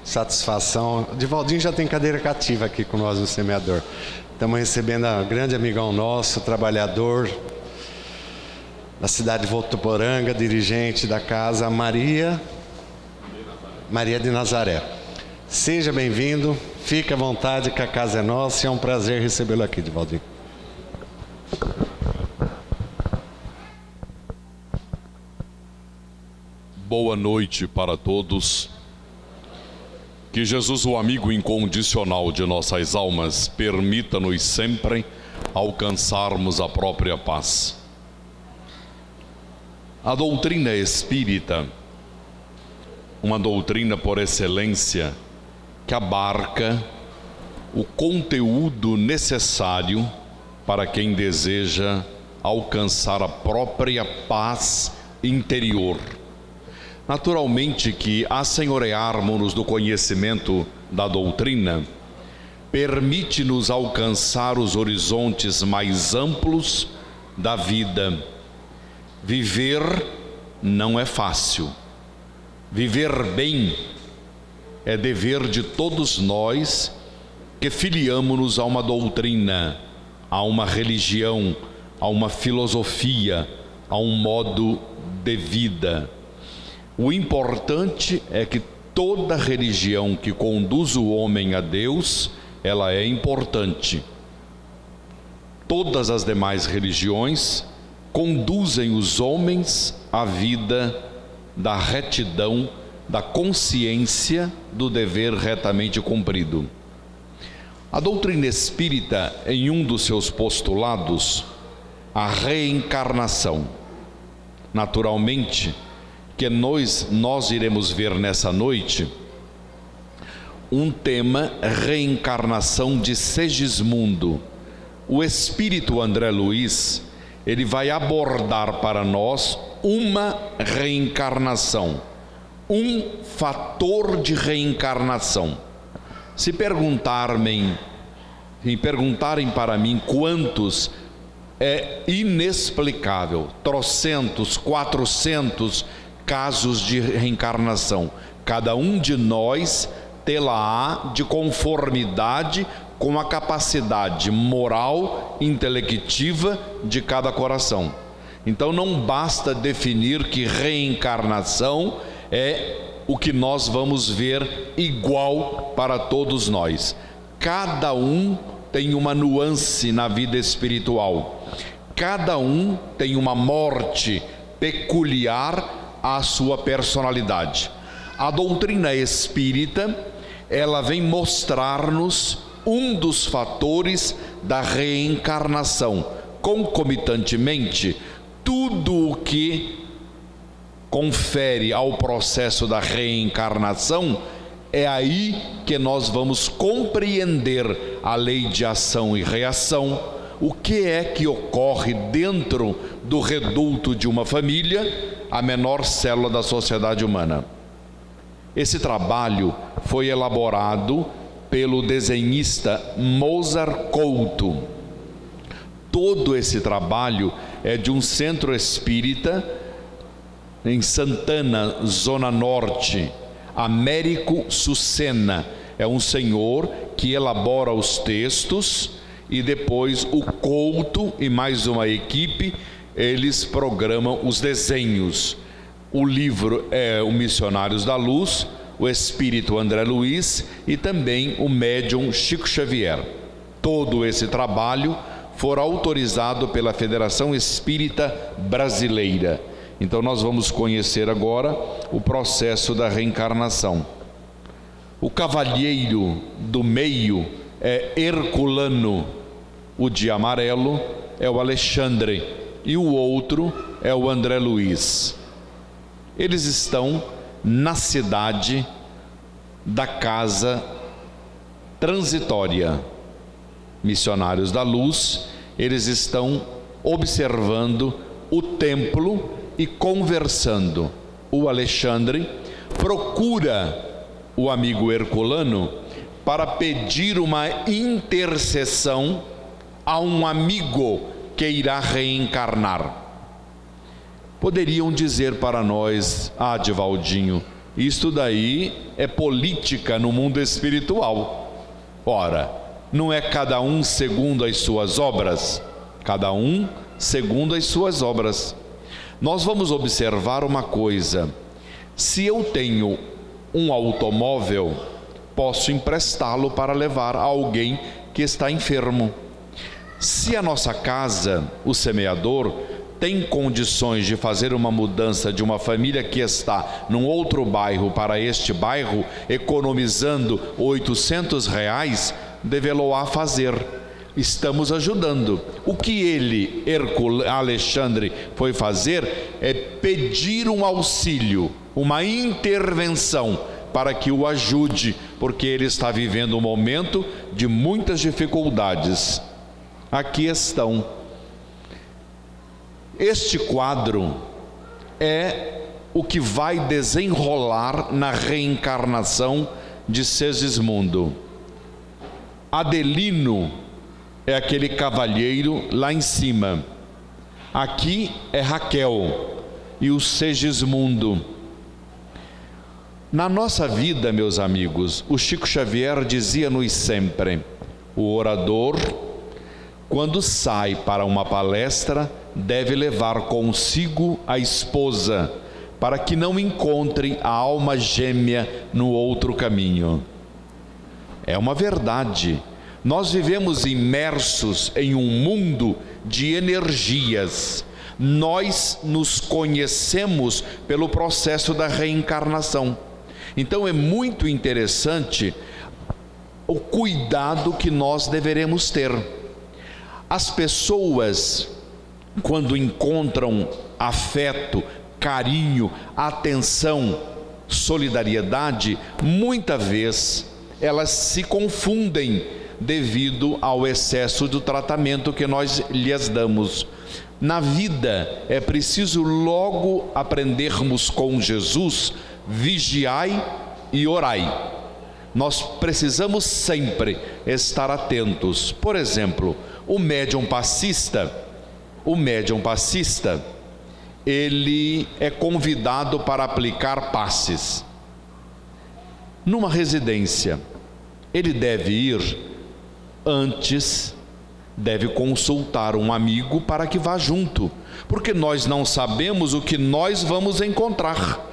Satisfação. Divaldinho já tem cadeira cativa aqui com nós no Semeador. Estamos recebendo um grande amigão nosso, trabalhador da cidade de Votuporanga, dirigente da casa Maria de Nazaré. Seja bem-vindo, fique à vontade que a casa é nossa e é um prazer recebê-lo aqui, Divaldinho. Boa noite para todos. Que Jesus, o amigo incondicional de nossas almas, permita-nos sempre alcançarmos a própria paz. A doutrina espírita, uma doutrina por excelência, que abarca o conteúdo necessário para quem deseja alcançar a própria paz interior. Naturalmente que assenhorearmos-nos do conhecimento da doutrina permite-nos alcançar os horizontes mais amplos da vida. Viver não é fácil. Viver bem é dever de todos nós que filiamo-nos a uma doutrina, a uma religião, a uma filosofia, a um modo de vida. O importante é que toda religião que conduz o homem a Deus, ela é importante. Todas as demais religiões conduzem os homens à vida da retidão, da consciência do dever retamente cumprido. A doutrina espírita, em um dos seus postulados, a reencarnação. Naturalmente, que nós iremos ver nessa noite um tema, reencarnação de Segismundo. O espírito André Luiz, ele vai abordar para nós uma reencarnação, um fator de reencarnação. Se perguntarem para mim quantos, é inexplicável, trocentos, 400 casos de reencarnação. Cada um de nós tê-la-á de conformidade com a capacidade moral, intelectiva de cada coração. Então não basta definir que reencarnação é o que nós vamos ver igual para todos nós. Cada um tem uma nuance na vida espiritual. Cada um tem uma morte peculiar à sua personalidade. A doutrina espírita, ela vem mostrar-nos um dos fatores da reencarnação. Concomitantemente, tudo o que confere ao processo da reencarnação, é aí que nós vamos compreender a lei de ação e reação, o que é que ocorre dentro do reduto de uma família, a menor célula da sociedade humana. Esse trabalho foi elaborado pelo desenhista Mozart Couto. Todo esse trabalho é de um centro espírita em Santana, Zona Norte, Américo Sucena. É um senhor que elabora os textos e depois o Couto e mais uma equipe, eles programam os desenhos. O livro é o Missionários da Luz, o Espírito André Luiz e também o médium Chico Xavier. Todo esse trabalho foi autorizado pela Federação Espírita Brasileira. Então nós vamos conhecer agora o processo da reencarnação. O cavalheiro do meio é Herculano, o de amarelo é o Alexandre e o outro é o André Luiz. Eles estão na cidade da casa transitória. Missionários da Luz, eles estão observando o templo e conversando. O Alexandre procura o amigo Herculano para pedir uma intercessão a um amigo que irá reencarnar. Poderiam dizer para nós: ah, Divaldinho, Isto daí é política no mundo espiritual. Ora, não é cada um segundo as suas obras? Cada um segundo as suas obras. Nós vamos observar uma coisa: se eu tenho um automóvel, posso emprestá-lo para levar a alguém que está enfermo. Se a nossa casa, o semeador, tem condições de fazer uma mudança de uma família que está num outro bairro para este bairro, economizando R$800, devê-lo-á fazer. Estamos ajudando. O que ele, Alexandre, foi fazer é pedir um auxílio, uma intervenção para que o ajude, porque ele está vivendo um momento de muitas dificuldades. Aqui estão. Este quadro é o que vai desenrolar na reencarnação de Segismundo. Adelino é aquele cavalheiro lá em cima. Aqui é Raquel e o Segismundo. Na nossa vida, meus amigos, o Chico Xavier dizia-nos sempre: o orador, quando sai para uma palestra, deve levar consigo a esposa, para que não encontre a alma gêmea no outro caminho. É uma verdade. Nós vivemos imersos em um mundo de energias. Nós nos conhecemos pelo processo da reencarnação. Então é muito interessante o cuidado que nós deveremos ter. As pessoas, quando encontram afeto, carinho, atenção, solidariedade, muitas vezes elas se confundem devido ao excesso do tratamento que nós lhes damos. Na vida é preciso logo aprendermos com Jesus: vigiai e orai. Nós precisamos sempre estar atentos. Por exemplo, o médium passista, ele é convidado para aplicar passes numa residência. Ele deve ir antes, deve consultar um amigo para que vá junto, porque nós não sabemos o que nós vamos encontrar.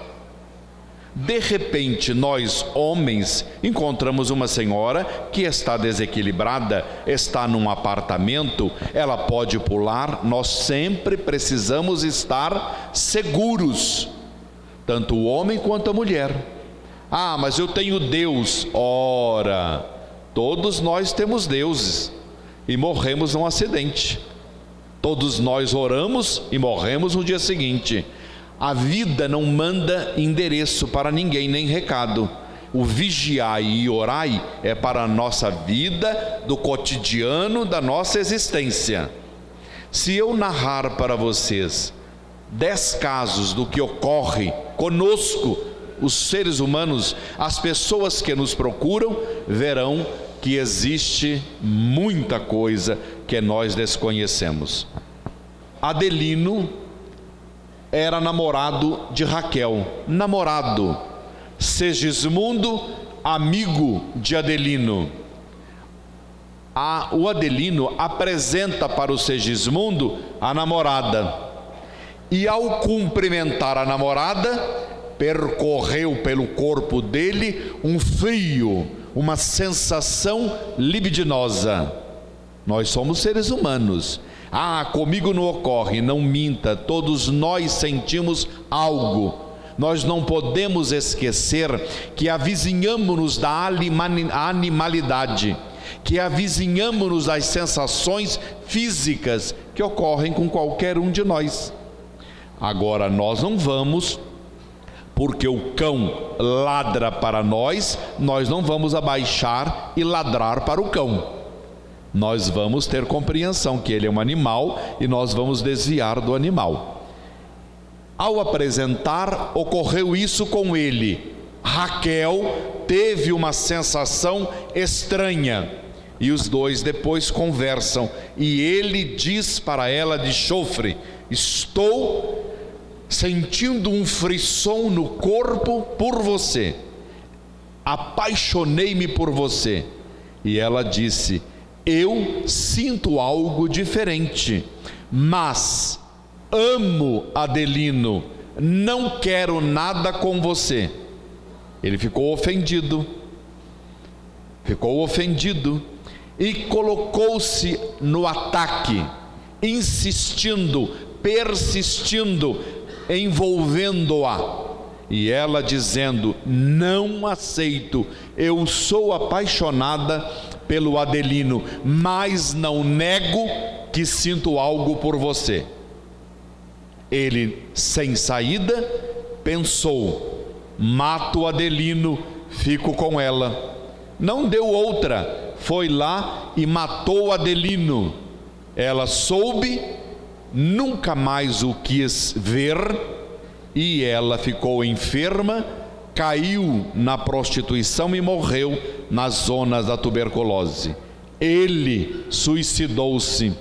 De repente, nós, homens, encontramos uma senhora que está desequilibrada, está num apartamento, ela pode pular. Nós sempre precisamos estar seguros, tanto o homem quanto a mulher. Ah, mas eu tenho Deus. Ora, todos nós temos deuses e morremos num acidente. Todos nós oramos e morremos no dia seguinte. A vida não manda endereço para ninguém, nem recado. O vigiai e orai é para a nossa vida, do cotidiano da nossa existência. Se eu narrar para vocês 10 casos do que ocorre conosco, os seres humanos, as pessoas que nos procuram, verão que existe muita coisa que nós desconhecemos. Adelino era namorado de Raquel, Segismundo, amigo de Adelino. O Adelino apresenta para o Segismundo a namorada, e ao cumprimentar a namorada, percorreu pelo corpo dele um frio, uma sensação libidinosa. Nós somos seres humanos. Comigo não ocorre. Não minta, todos nós sentimos algo. Nós não podemos esquecer que avizinhamos-nos da animalidade, que avizinhamos-nos das sensações físicas que ocorrem com qualquer um de nós. Agora, nós não vamos, porque o cão ladra para nós, nós não vamos abaixar e ladrar para o cão. Nós vamos ter compreensão que ele é um animal e nós vamos desviar do animal. Ao apresentar, ocorreu isso com ele. Raquel teve uma sensação estranha e os dois depois conversam, e ele diz para ela de chofre: estou sentindo um frisson no corpo por você. Apaixonei-me por você. E ela disse: eu sinto algo diferente, mas amo Adelino, não quero nada com você. Ele ficou ofendido e colocou-se no ataque, insistindo, persistindo, envolvendo-a. E ela dizendo: não aceito, eu sou apaixonada pelo Adelino, mas não nego que sinto algo por você. Ele, sem saída, pensou: mato o Adelino, fico com ela. Não deu outra, foi lá e matou o Adelino. Ela soube, nunca mais o quis ver, e ela ficou enferma, caiu na prostituição e morreu nas zonas da tuberculose. Ele suicidou-se.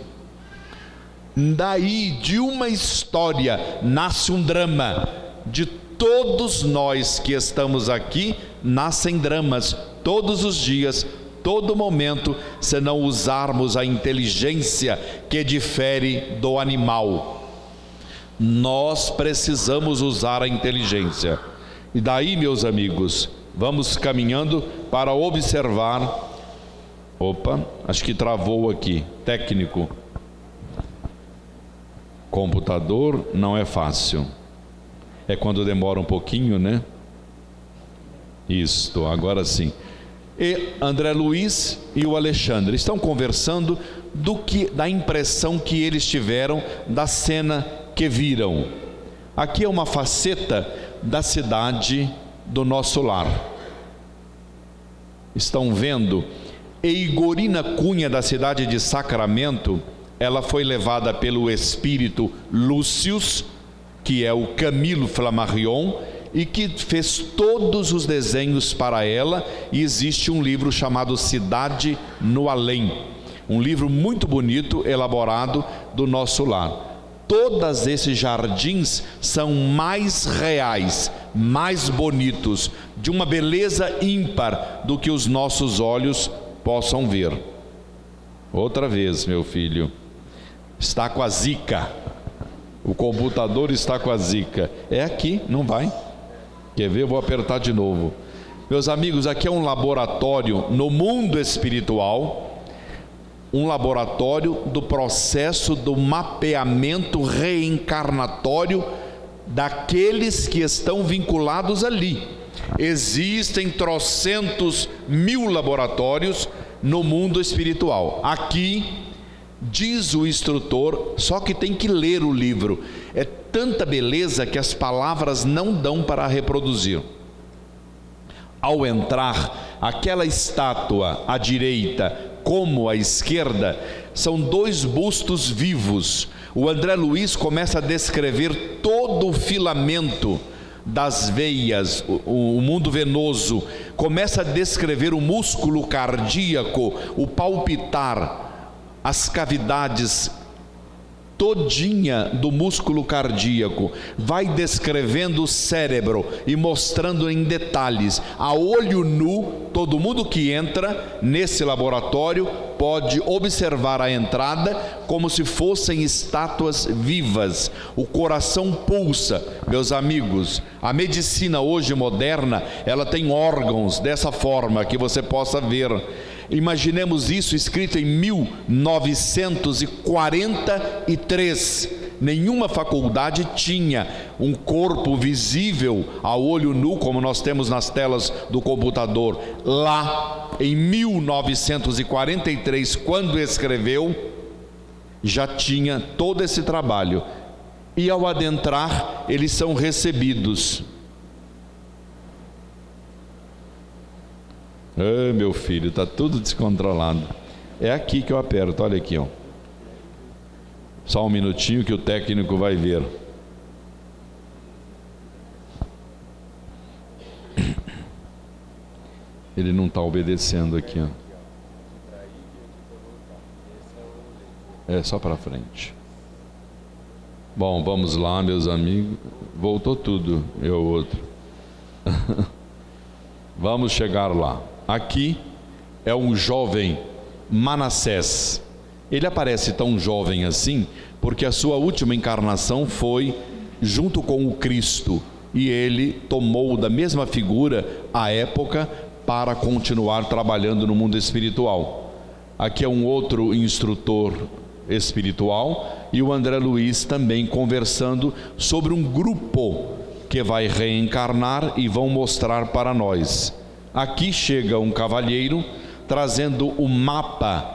Daí, de uma história, nasce um drama. De todos nós que estamos aqui, nascem dramas todos os dias, todo momento, se não usarmos a inteligência que difere do animal. Nós precisamos usar a inteligência. E daí, meus amigos, vamos caminhando para observar. Opa, acho que travou aqui. Técnico. Computador não é fácil. É quando demora um pouquinho, né? Isto, agora sim. E André Luiz e o Alexandre estão conversando da impressão que eles tiveram da cena que viram. Aqui é uma faceta da cidade do nosso lar. Estão vendo? Eigorina Cunha, da cidade de Sacramento, ela foi levada pelo espírito Lúcius, que é o Camilo Flammarion, e que fez todos os desenhos para ela. E existe um livro chamado Cidade no Além, um livro muito bonito, elaborado do nosso lar. Todos esses jardins são mais reais, mais bonitos, de uma beleza ímpar do que os nossos olhos possam ver. Outra vez, meu filho, está com a zica. O computador está com a zica. É aqui, não vai. Quer ver? Eu vou apertar de novo. Meus amigos, aqui é um laboratório no mundo espiritual, um laboratório do processo do mapeamento reencarnatório daqueles que estão vinculados ali. Existem trocentos mil laboratórios no mundo espiritual. Aqui, diz o instrutor, só que tem que ler o livro. É tanta beleza que as palavras não dão para reproduzir. Ao entrar, aquela estátua à direita como à esquerda, são dois bustos vivos. O André Luiz começa a descrever todo o filamento das veias, o mundo venoso, começa a descrever o músculo cardíaco, o palpitar, as cavidades todinha do músculo cardíaco, vai descrevendo o cérebro e mostrando em detalhes, a olho nu. Todo mundo que entra nesse laboratório pode observar a entrada como se fossem estátuas vivas. O coração pulsa. Meus amigos, a medicina hoje moderna, ela tem órgãos dessa forma que você possa ver. Imaginemos isso escrito em 1943. Nenhuma faculdade tinha um corpo visível a olho nu como nós temos nas telas do computador. Lá em 1943, quando escreveu, já tinha todo esse trabalho. E ao adentrar, eles são recebidos. Ah, meu filho, está tudo descontrolado. É aqui que eu aperto, olha aqui, ó. Só um minutinho que o técnico vai ver. Ele não está obedecendo aqui, ó. É só para frente. Bom, vamos lá, meus amigos. Voltou tudo, eu outro. Vamos chegar lá. Aqui é um jovem Manassés. Ele aparece tão jovem assim porque a sua última encarnação foi junto com o Cristo, e ele tomou da mesma figura à época para continuar trabalhando no mundo espiritual. Aqui é um outro instrutor espiritual e o André Luiz também conversando sobre um grupo que vai reencarnar e vão mostrar para nós. Aqui chega um cavalheiro trazendo o mapa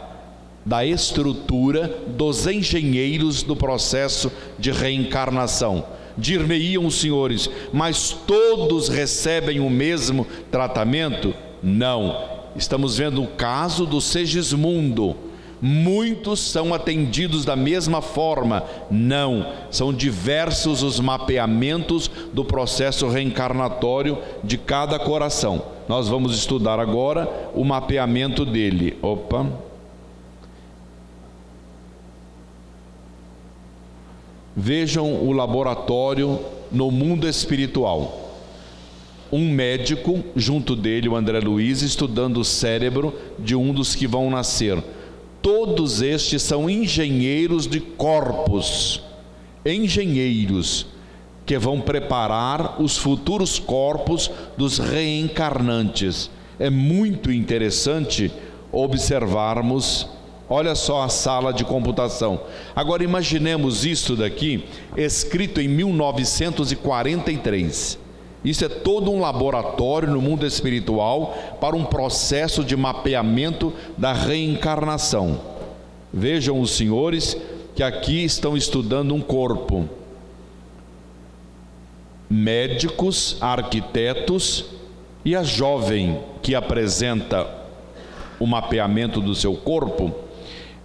da estrutura dos engenheiros do processo de reencarnação. Dir-me-iam os senhores, mas todos recebem o mesmo tratamento? Não. Estamos vendo o caso do Segismundo. Muitos são atendidos da mesma forma? Não. São diversos os mapeamentos do processo reencarnatório de cada coração. Nós vamos estudar agora o mapeamento dele. Vejam o laboratório no mundo espiritual. Um médico, junto dele o André Luiz, estudando o cérebro de um dos que vão nascer. Todos estes são engenheiros de corpos, engenheiros que vão preparar os futuros corpos dos reencarnantes. É muito interessante observarmos. Olha só a sala de computação. Agora imaginemos isto daqui, escrito em 1943. Isso é todo um laboratório no mundo espiritual para um processo de mapeamento da reencarnação. Vejam os senhores que aqui estão estudando um corpo. Médicos, arquitetos e a jovem que apresenta o mapeamento do seu corpo.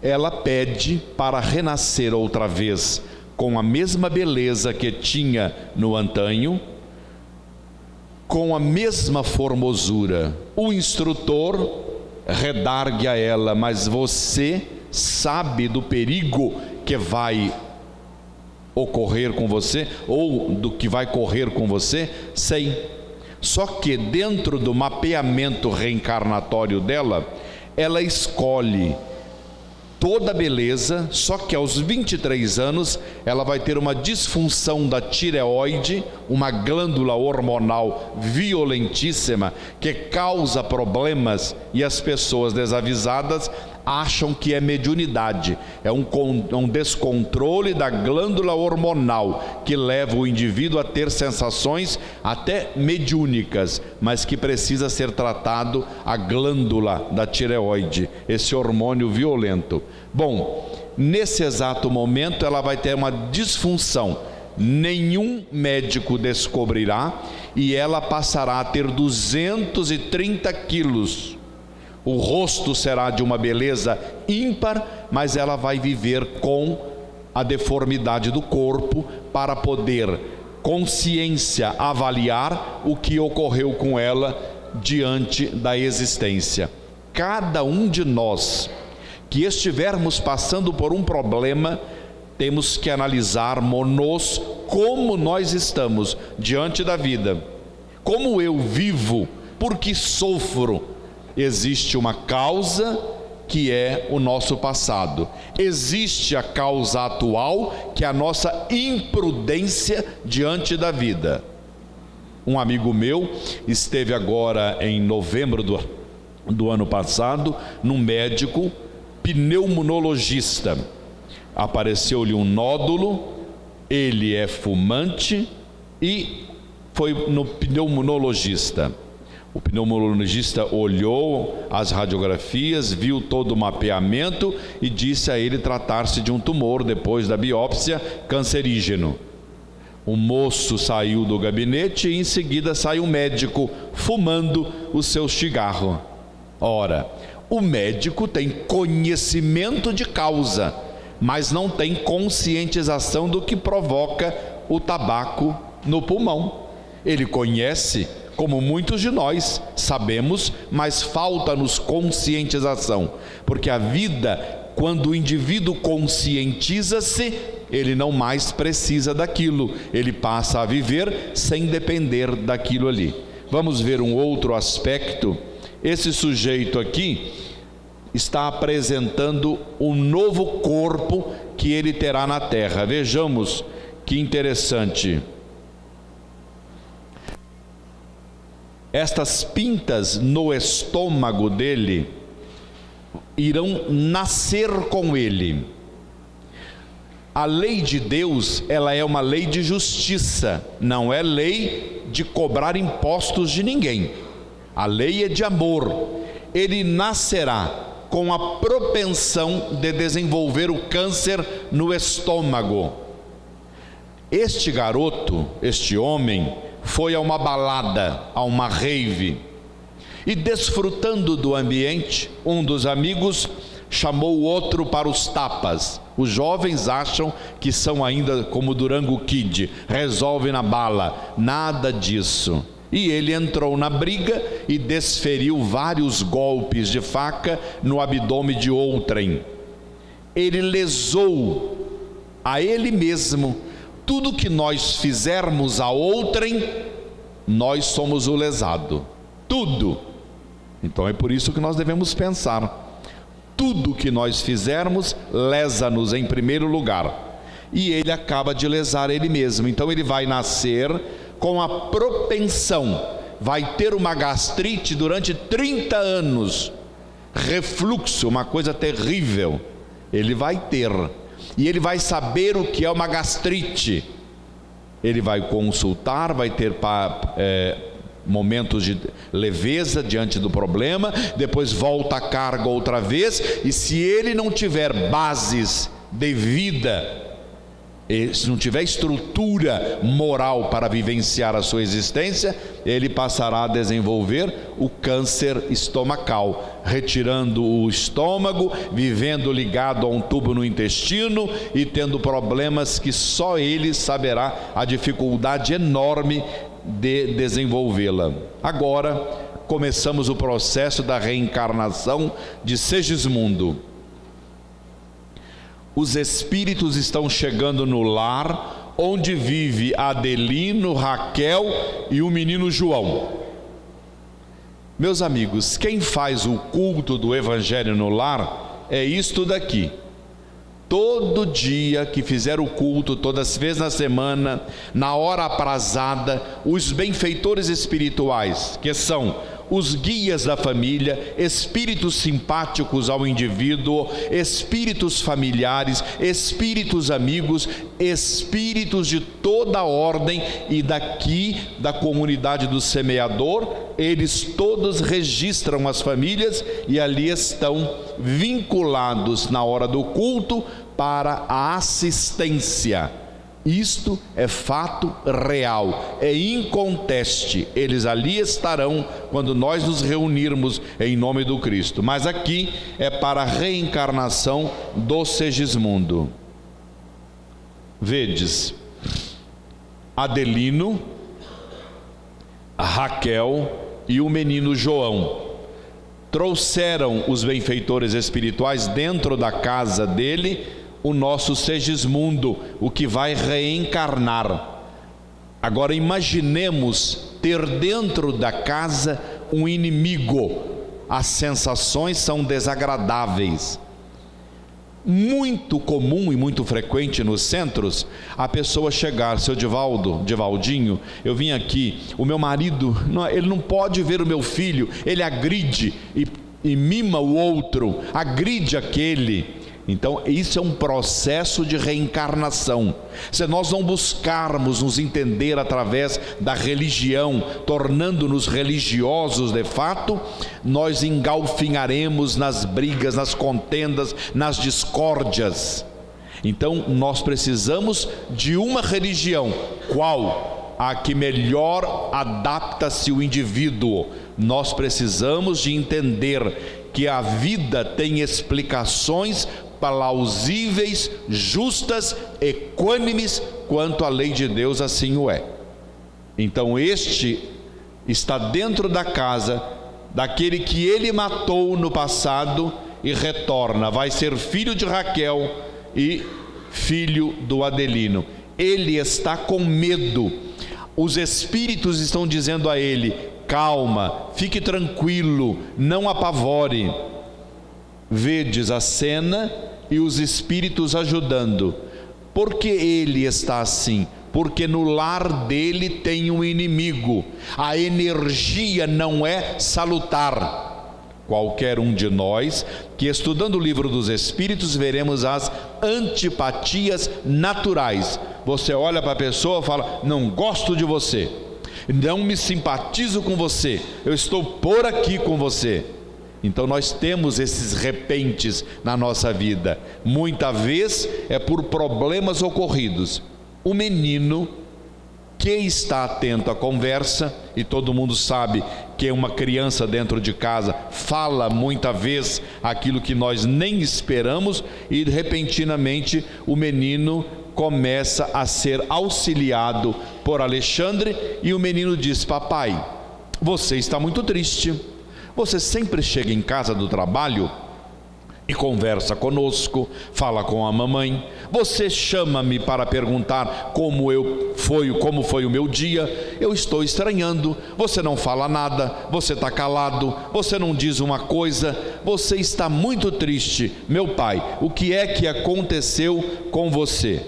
Ela pede para renascer outra vez com a mesma beleza que tinha no antanho, com a mesma formosura. O instrutor redargue a ela: mas você sabe do perigo que vai ocorrer com você, ou do que vai correr com você? Sei. Só que dentro do mapeamento reencarnatório dela, ela escolhe toda a beleza, só que aos 23 anos ela vai ter uma disfunção da tireoide, uma glândula hormonal violentíssima que causa problemas, e as pessoas desavisadas acham que é mediunidade. É um descontrole da glândula hormonal que leva o indivíduo a ter sensações até mediúnicas, mas que precisa ser tratado a glândula da tireoide, esse hormônio violento. Bom, nesse exato momento ela vai ter uma disfunção. Nenhum médico descobrirá, e ela passará a ter 230 quilos. O rosto será de uma beleza ímpar, mas ela vai viver com a deformidade do corpo para poder consciência avaliar o que ocorreu com ela diante da existência. Cada um de nós que estivermos passando por um problema, temos que analisarmos como nós estamos diante da vida. Como eu vivo? Por que sofro? Existe uma causa que é o nosso passado. Existe a causa atual, que é a nossa imprudência diante da vida. Um amigo meu esteve agora em novembro do ano passado num médico pneumologista. Apareceu-lhe um nódulo, ele é fumante e foi no pneumologista. O pneumologista olhou as radiografias, viu todo o mapeamento e disse a ele tratar-se de um tumor depois da biópsia cancerígeno. O moço saiu do gabinete e em seguida sai um médico fumando o seu cigarro. Ora, o médico tem conhecimento de causa, mas não tem conscientização do que provoca o tabaco no pulmão. Ele conhece, como muitos de nós sabemos, mas falta-nos conscientização, porque a vida, quando o indivíduo conscientiza-se, ele não mais precisa daquilo, ele passa a viver sem depender daquilo ali. Vamos ver um outro aspecto. Esse sujeito aqui está apresentando um novo corpo que ele terá na terra. Vejamos que interessante. Estas pintas no estômago dele irão nascer com ele. A lei de Deus, ela é uma lei de justiça, não é lei de cobrar impostos de ninguém. A lei é de amor. Ele nascerá com a propensão de desenvolver o câncer no estômago. Este garoto, este homem, foi a uma balada, a uma rave, e desfrutando do ambiente, um dos amigos chamou o outro para os tapas. Os jovens acham que são ainda como Durango Kid, resolvem na bala. Nada disso. E ele entrou na briga e desferiu vários golpes de faca no abdômen de outrem. Ele lesou a ele mesmo. Tudo que nós fizermos a outrem, nós somos o lesado. Tudo. Então é por isso que nós devemos pensar. Tudo que nós fizermos, lesa-nos em primeiro lugar. E ele acaba de lesar ele mesmo. Então ele vai nascer com a propensão, vai ter uma gastrite durante 30 anos, refluxo, uma coisa terrível, ele vai ter, e ele vai saber o que é uma gastrite, ele vai consultar, vai ter momentos de leveza diante do problema, depois volta a carga outra vez, e se ele não tiver bases de vida, se não tiver estrutura moral para vivenciar a sua existência, ele passará a desenvolver o câncer estomacal, retirando o estômago, vivendo ligado a um tubo no intestino e tendo problemas que só ele saberá a dificuldade enorme de desenvolvê-la. Agora começamos o processo da reencarnação de Segismundo. Os espíritos estão chegando no lar onde vive Adelino, Raquel e o menino João. Meus amigos, quem faz o culto do Evangelho no lar é isto daqui. Todo dia que fizer o culto, todas as vezes na semana, na hora aprazada, os benfeitores espirituais, que são os guias da família, espíritos simpáticos ao indivíduo, espíritos familiares, espíritos amigos, espíritos de toda a ordem e daqui da comunidade do semeador, eles todos registram as famílias e ali estão vinculados na hora do culto para a assistência. Isto é fato real, é inconteste. Eles ali estarão quando nós nos reunirmos em nome do Cristo. Mas aqui é para a reencarnação do Segismundo. Vedes, Adelino, Raquel e o menino João trouxeram os benfeitores espirituais dentro da casa dele o nosso Segismundo, o que vai reencarnar. Agora imaginemos ter dentro da casa um inimigo. As sensações são desagradáveis. Muito comum e muito frequente nos centros, a pessoa chegar, seu Divaldinho, eu vim aqui, o meu marido, ele não pode ver o meu filho, ele agride e mima o outro, agride aquele. Então isso é um processo de reencarnação. Se nós não buscarmos nos entender através da religião, tornando-nos religiosos de fato, nós engalfinharemos nas brigas, nas contendas, nas discórdias. Então nós precisamos de uma religião. Qual? A que melhor adapta-se o indivíduo. Nós precisamos de entender que a vida tem explicações plausíveis, justas, equânimes, quanto a lei de Deus assim o é. Então este está dentro da casa daquele que ele matou no passado e retorna, vai ser filho de Raquel e filho do Adelino. Ele está com medo. Os espíritos estão dizendo a ele: calma, fique tranquilo, não apavore. Vedes a cena e os espíritos ajudando. Por que ele está assim? Porque no lar dele tem um inimigo. A energia não é salutar. Qualquer um de nós que, estudando o livro dos Espíritos, veremos as antipatias naturais. Você olha para a pessoa e fala: não gosto de você, não me simpatizo com você, eu estou por aqui com você. Então nós temos esses repentes na nossa vida. Muita vez é por problemas ocorridos. O menino que está atento à conversa, e todo mundo sabe que uma criança dentro de casa fala muita vez aquilo que nós nem esperamos, e repentinamente o menino começa a ser auxiliado por Alexandre, e o menino diz: papai, você está muito triste, você sempre chega em casa do trabalho e conversa conosco, fala com a mamãe, você chama-me para perguntar como foi o meu dia, eu estou estranhando, você não fala nada, você está calado, você não diz uma coisa, você está muito triste. Meu pai, o que é que aconteceu com você?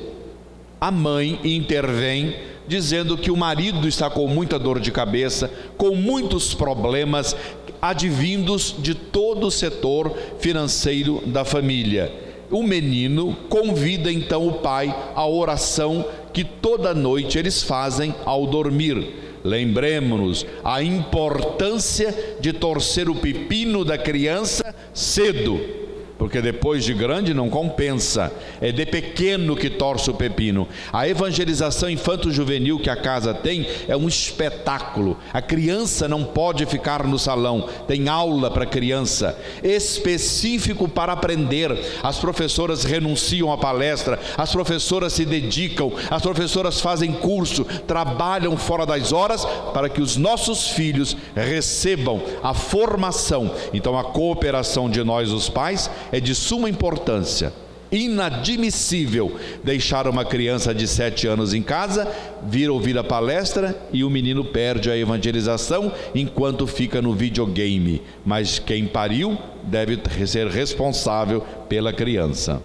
A mãe intervém, dizendo que o marido está com muita dor de cabeça, com muitos problemas advindos de todo o setor financeiro da família. O menino convida então o pai à oração que toda noite eles fazem ao dormir. Lembremos-nos a importância de torcer o pepino da criança cedo, porque depois de grande não compensa, é de pequeno que torce o pepino. A evangelização infanto-juvenil que a casa tem é um espetáculo. A criança não pode ficar no salão, tem aula para criança, específico para aprender. As professoras renunciam à palestra, as professoras se dedicam, as professoras fazem curso, trabalham fora das horas para que os nossos filhos recebam a formação. Então a cooperação de nós, os pais, é de suma importância. Inadmissível deixar uma criança de 7 anos em casa, vir ouvir a palestra e o menino perde a evangelização enquanto fica no videogame. Mas quem pariu deve ser responsável pela criança.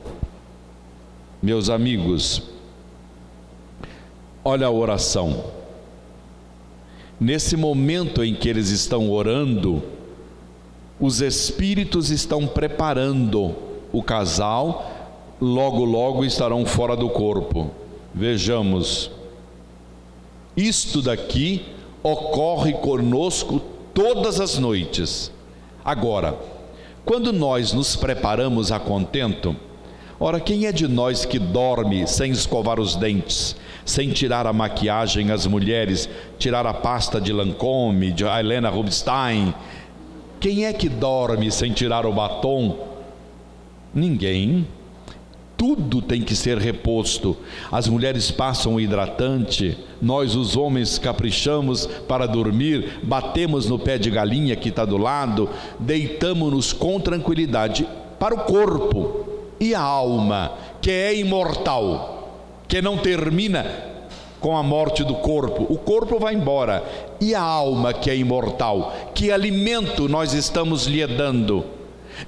Meus amigos, olha a oração. Nesse momento em que eles estão orando, os espíritos estão preparando o casal, logo logo estarão fora do corpo. Vejamos, isto daqui ocorre conosco todas as noites. Agora, quando nós nos preparamos a contento, ora, quem é de nós que dorme sem escovar os dentes, sem tirar a maquiagem, as mulheres, tirar a pasta de Lancôme, de Helena Rubinstein? Quem é que dorme sem tirar o batom? Ninguém. Tudo tem que ser reposto. As mulheres passam o hidratante, nós os homens caprichamos para dormir, batemos no pé de galinha que está do lado, deitamos-nos com tranquilidade. Para o corpo e a alma, que é imortal, que não termina com a morte do corpo. O corpo vai embora. E a alma, que é imortal, que alimento nós estamos lhe dando?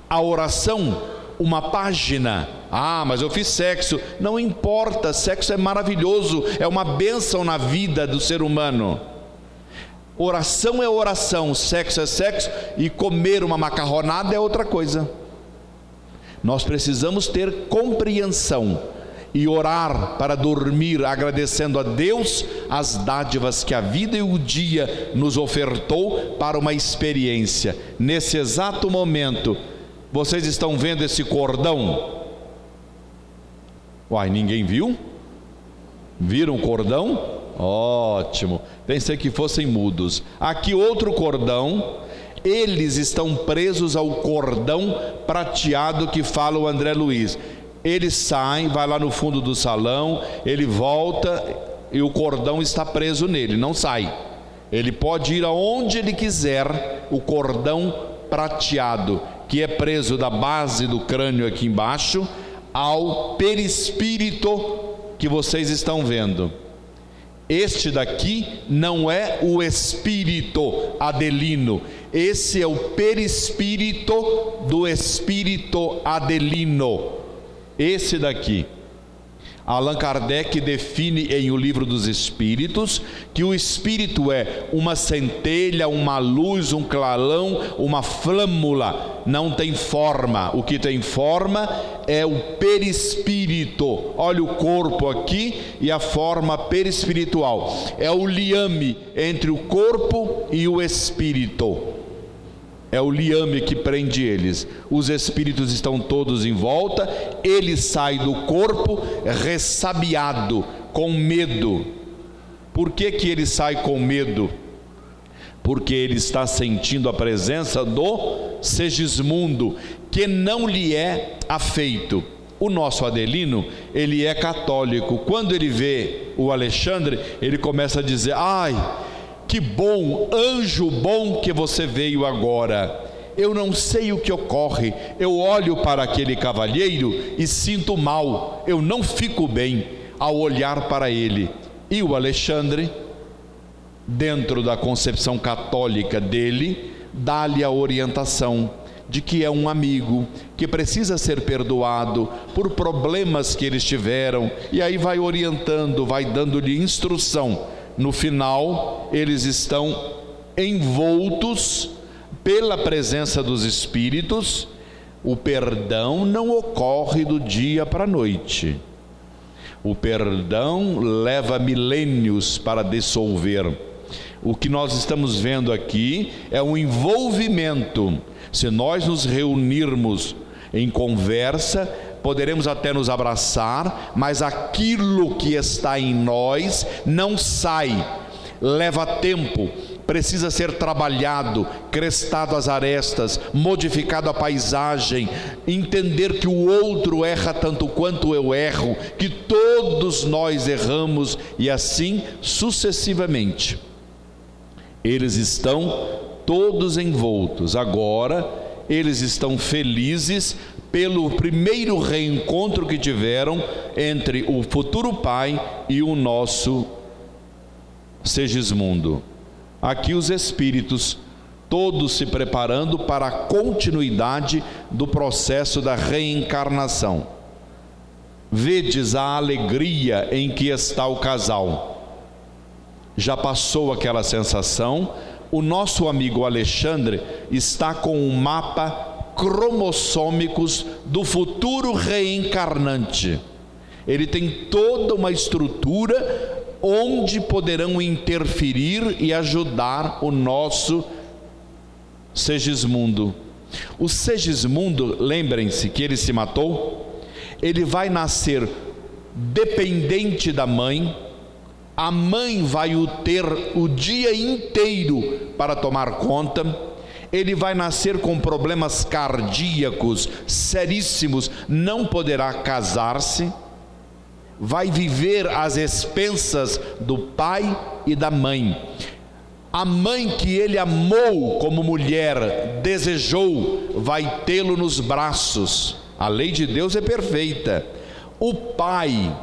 A oração, uma página. Ah, mas eu fiz sexo. Não importa, sexo é maravilhoso, é uma bênção na vida do ser humano. Oração é oração, sexo é sexo, e comer uma macarronada é outra coisa. Nós precisamos ter compreensão e orar para dormir agradecendo a Deus as dádivas que a vida e o dia nos ofertou para uma experiência. Nesse exato momento, vocês estão vendo esse cordão? Uai, ninguém viu? Viram o cordão? Ótimo, pensei que fossem mudos. Aqui outro cordão. Eles estão presos ao cordão prateado que fala o André Luiz. Ele sai, vai lá no fundo do salão, ele volta e o cordão está preso nele, não sai. Ele pode ir aonde ele quiser. O cordão prateado, que é preso da base do crânio aqui embaixo ao perispírito que vocês estão vendo. Este daqui não é o espírito adelino, esse é o perispírito do espírito adelino, esse daqui. Allan Kardec define em O Livro dos Espíritos que o espírito é uma centelha, uma luz, um clarão, uma flâmula, não tem forma. O que tem forma é o perispírito. Olha o corpo aqui e a forma perispiritual. É o liame entre o corpo e o espírito. É o liame que prende eles. Os espíritos estão todos em volta. Ele sai do corpo ressabiado, com medo. Por que ele sai com medo? Porque ele está sentindo a presença do Segismundo, que não lhe é afeito. O nosso Adelino, ele é católico. Quando ele vê o Alexandre, ele começa a dizer: ai, que bom, anjo bom que você veio agora. Eu não sei o que ocorre, eu olho para aquele cavalheiro e sinto mal, eu não fico bem ao olhar para ele. E o Alexandre, dentro da concepção católica dele, dá-lhe a orientação de que é um amigo, que precisa ser perdoado por problemas que eles tiveram, e aí vai orientando, vai dando-lhe instrução. No final, eles estão envoltos pela presença dos espíritos. O perdão não ocorre do dia para a noite. O perdão leva milênios para dissolver. O que nós estamos vendo aqui é um envolvimento. Se nós nos reunirmos em conversa, poderemos até nos abraçar, mas aquilo que está em nós não sai, leva tempo, precisa ser trabalhado, crestado as arestas, modificado a paisagem, entender que o outro erra tanto quanto eu erro, que todos nós erramos, e assim sucessivamente. Eles estão todos envoltos. Agora eles estão felizes pelo primeiro reencontro que tiveram entre o futuro pai e o nosso Segismundo. Aqui os espíritos todos se preparando para a continuidade do processo da reencarnação. Vedes a alegria em que está o casal. Já passou aquela sensação. O nosso amigo Alexandre está com um mapa cromossômicos do futuro reencarnante. Ele tem toda uma estrutura onde poderão interferir e ajudar o nosso Segismundo. O Segismundo, lembrem-se que ele se matou. Ele vai nascer dependente da mãe. A mãe vai o ter o dia inteiro para tomar conta. Ele vai nascer com problemas cardíacos seríssimos, não poderá casar-se, vai viver às expensas do pai e da mãe. A mãe que ele amou como mulher, desejou, vai tê-lo nos braços. A lei de Deus é perfeita. O pai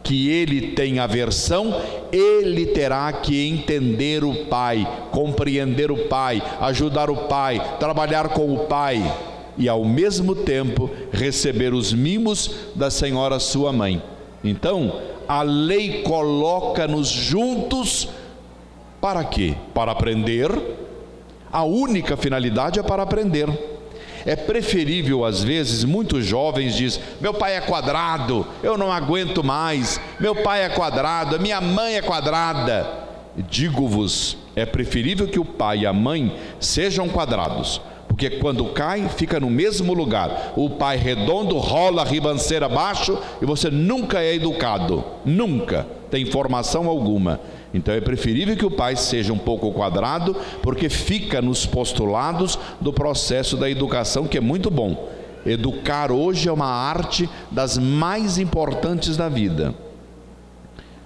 que ele tem aversão, ele terá que entender o pai, compreender o pai, ajudar o pai, trabalhar com o pai e ao mesmo tempo receber os mimos da senhora sua mãe. Então, a lei coloca-nos juntos para quê? Para aprender. A única finalidade é para aprender. É preferível, às vezes, muitos jovens dizem: meu pai é quadrado, eu não aguento mais, meu pai é quadrado, minha mãe é quadrada. Digo-vos, é preferível que o pai e a mãe sejam quadrados, porque quando cai, fica no mesmo lugar. O pai redondo rola a ribanceira abaixo e você nunca é educado, nunca tem formação alguma. Então é preferível que o pai seja um pouco quadrado, porque fica nos postulados do processo da educação, que é muito bom. Educar hoje é uma arte das mais importantes da vida.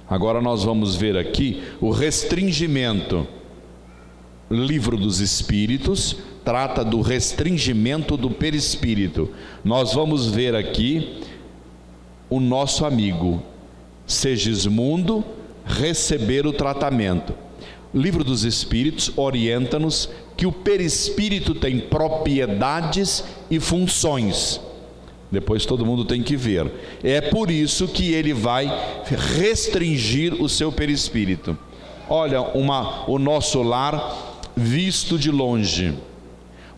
Agora nós vamos ver aqui o restringimento. Livro dos Espíritos trata do restringimento do perispírito. Nós vamos ver aqui o nosso amigo Segismundo receber o tratamento. O Livro dos Espíritos orienta-nos que o perispírito tem propriedades e funções. Depois todo mundo tem que ver. É por isso que ele vai restringir o seu perispírito. Olha, o nosso lar visto de longe.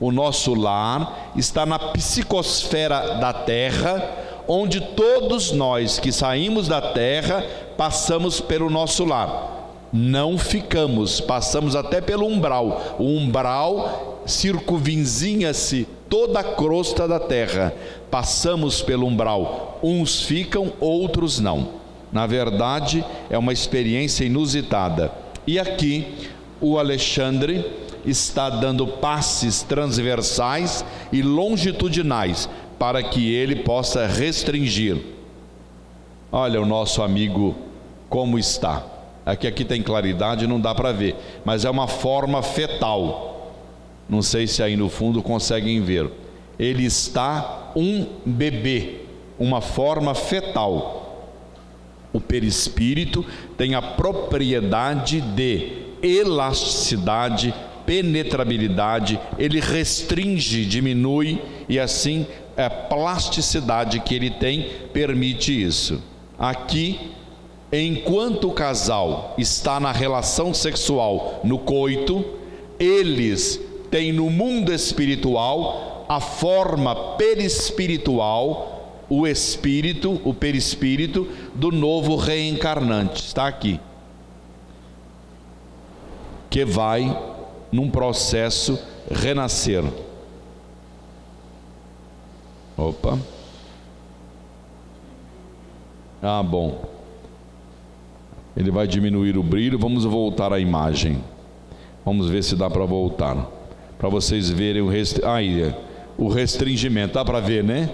O nosso lar está na psicosfera da Terra, onde todos nós que saímos da Terra passamos pelo nosso lar. Não ficamos, passamos até pelo umbral. O umbral circunvizinha-se toda a crosta da Terra. Passamos pelo umbral. Uns ficam, outros não. Na verdade, é uma experiência inusitada. E aqui, o Alexandre está dando passes transversais e longitudinais para que ele possa restringir. Olha o nosso amigo como está. Aqui tem claridade, não dá para ver, mas é uma forma fetal. Não sei se aí no fundo conseguem ver. Ele está um bebê, uma forma fetal. O perispírito tem a propriedade de elasticidade, penetrabilidade, ele restringe, diminui, e assim a plasticidade que ele tem permite isso. Aqui, enquanto o casal está na relação sexual, no coito, eles têm no mundo espiritual a forma perispiritual, o espírito, o perispírito do novo reencarnante. Está aqui, que vai num processo renascer. Opa. Bom. Ele vai diminuir o brilho. Vamos voltar à imagem. Vamos ver se dá para voltar, para vocês verem o restringimento. Dá para ver, né?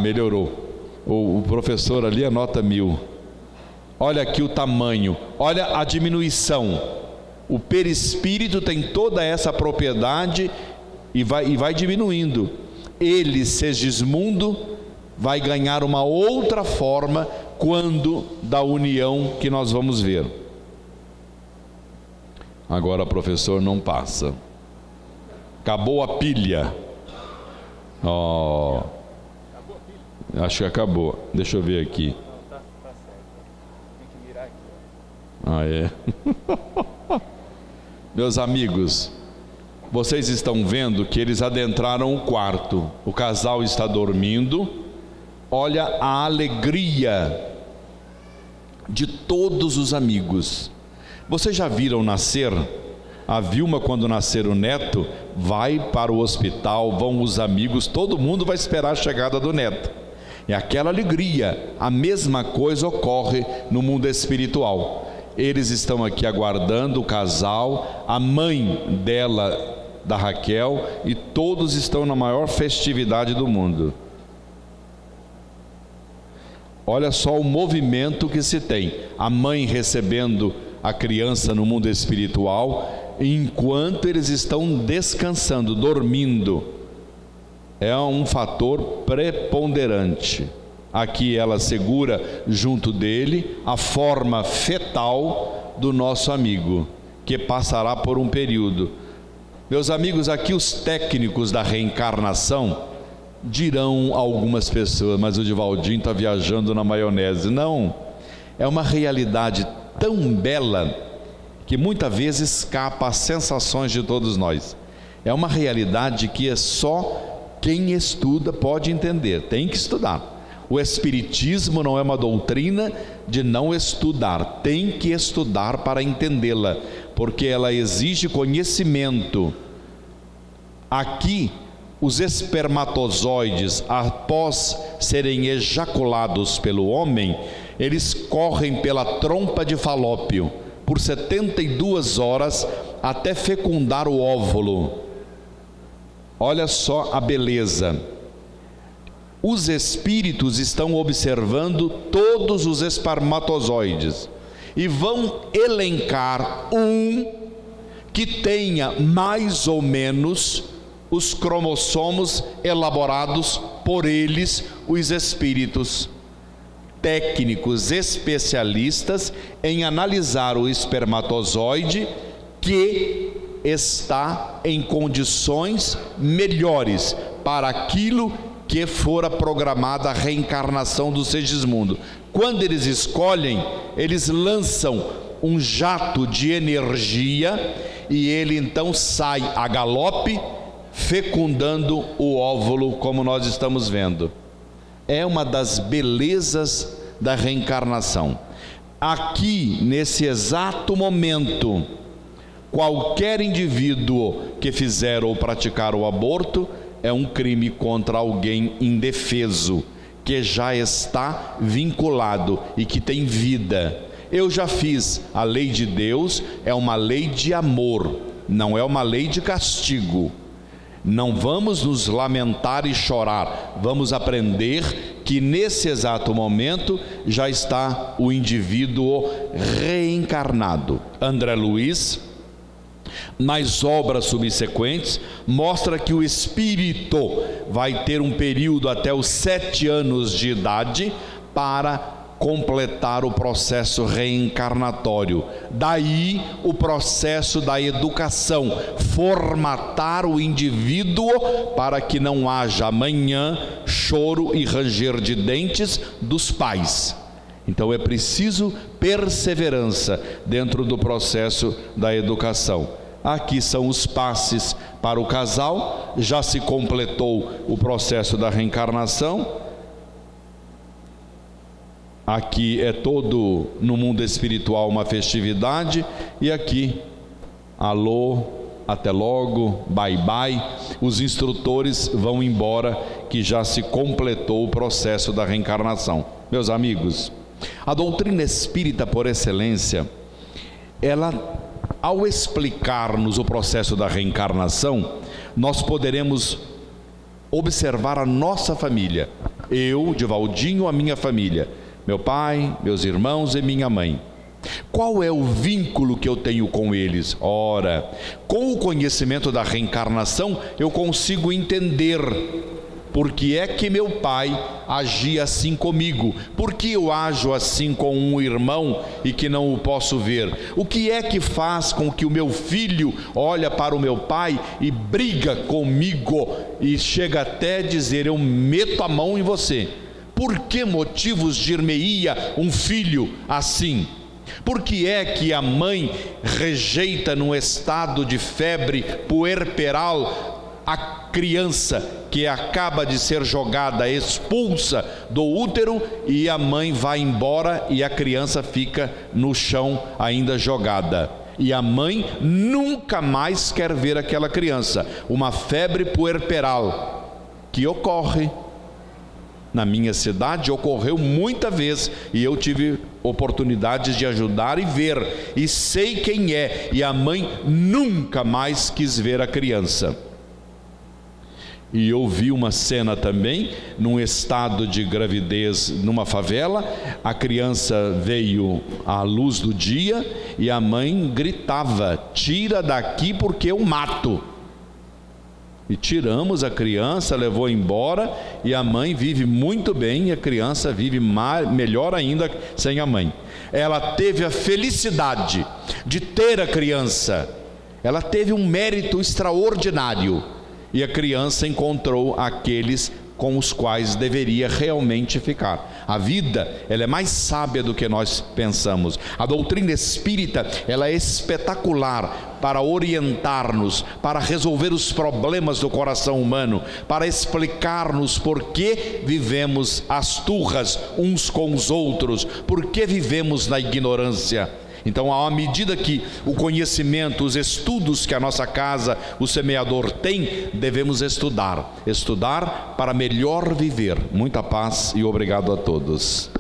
Melhorou. O professor ali anota 1000. Olha aqui o tamanho. Olha a diminuição. O perispírito tem toda essa propriedade e vai diminuindo. Ele, Segismundo, vai ganhar uma outra forma quando da união que nós vamos ver. Agora, professor, não passa. Acabou a pilha. Acho que acabou. Deixa eu ver aqui. Não, tá certo. Tem que virar aqui. É. Meus amigos, vocês estão vendo que eles adentraram o quarto. O casal está dormindo. Olha a alegria de todos os amigos. Vocês já viram nascer? A Vilma, quando nascer o neto, vai para o hospital, vão os amigos, todo mundo vai esperar a chegada do neto. É aquela alegria. A mesma coisa ocorre no mundo espiritual. Eles estão aqui aguardando o casal, a mãe dela, da Raquel, e todos estão na maior festividade do mundo. Olha só o movimento que se tem. A mãe recebendo a criança no mundo espiritual, enquanto eles estão descansando, dormindo. É um fator preponderante. Aqui ela segura junto dele a forma fetal do nosso amigo, que passará por um período. Meus amigos, aqui os técnicos da reencarnação dirão a algumas pessoas: mas o Divaldinho está viajando na maionese. Não, é uma realidade tão bela que muitas vezes escapa às sensações de todos nós. É uma realidade que é só quem estuda pode entender, tem que estudar. O Espiritismo não é uma doutrina de não estudar, tem que estudar para entendê-la, porque ela exige conhecimento. Aqui, os espermatozoides, após serem ejaculados pelo homem, eles correm pela trompa de Falópio por 72 horas até fecundar o óvulo. Olha só a beleza. Os espíritos estão observando todos os espermatozoides e vão elencar um que tenha mais ou menos os cromossomos elaborados por eles, os espíritos. técnicos especialistas em analisar o espermatozoide que está em condições melhores para aquilo que fora programada a reencarnação do Segismundo. Quando eles escolhem, eles lançam um jato de energia e ele então sai a galope, fecundando o óvulo, como nós estamos vendo. É uma das belezas da reencarnação. Aqui, nesse exato momento, qualquer indivíduo que fizer ou praticar o aborto é um crime contra alguém indefeso, que já está vinculado e que tem vida. Eu já fiz. A lei de Deus é uma lei de amor, não é uma lei de castigo. Não vamos nos lamentar e chorar, vamos aprender que nesse exato momento já está o indivíduo reencarnado. André Luiz, nas obras subsequentes, mostra que o espírito vai ter um período até os 7 anos de idade para completar o processo reencarnatório. Daí o processo da educação, formatar o indivíduo para que não haja amanhã choro e ranger de dentes dos pais. Então é preciso perseverança dentro do processo da educação. Aqui são os passes para o casal, já se completou o processo da reencarnação. Aqui é todo, no mundo espiritual, uma festividade, e aqui, alô, até logo, bye bye, os instrutores vão embora, que já se completou o processo da reencarnação. Meus amigos, a doutrina espírita por excelência, ela, ao explicar-nos o processo da reencarnação, nós poderemos observar a nossa família, eu, Divaldinho, a minha família, meu pai, meus irmãos e minha mãe. Qual é o vínculo que eu tenho com eles? Ora, com o conhecimento da reencarnação, eu consigo entender por que é que meu pai agia assim comigo, por que eu ajo assim com um irmão e que não o posso ver, o que é que faz com que o meu filho olha para o meu pai e briga comigo e chega até dizer: eu meto a mão em você. Por que motivos dir-me-ia um filho assim? Por que é que a mãe rejeita num estado de febre puerperal a criança que acaba de ser jogada, expulsa do útero, e a mãe vai embora e a criança fica no chão ainda jogada? E a mãe nunca mais quer ver aquela criança. Uma febre puerperal que ocorre. Na minha cidade ocorreu muita vez e eu tive oportunidades de ajudar e ver, e sei quem é, e a mãe nunca mais quis ver a criança. E eu vi uma cena também, num estado de gravidez numa favela, a criança veio à luz do dia e a mãe gritava: tira daqui porque eu mato. E tiramos a criança, levou embora, e a mãe vive muito bem, e a criança vive melhor ainda sem a mãe. Ela teve a felicidade de ter a criança, ela teve um mérito extraordinário, e a criança encontrou aqueles com os quais deveria realmente ficar. A vida, ela é mais sábia do que nós pensamos. A doutrina espírita, ela é espetacular para orientar-nos, para resolver os problemas do coração humano, para explicar-nos por que vivemos as turras uns com os outros, por que vivemos na ignorância. Então, à medida que o conhecimento, os estudos que a nossa casa, o semeador, tem, devemos estudar para melhor viver. Muita paz e obrigado a todos.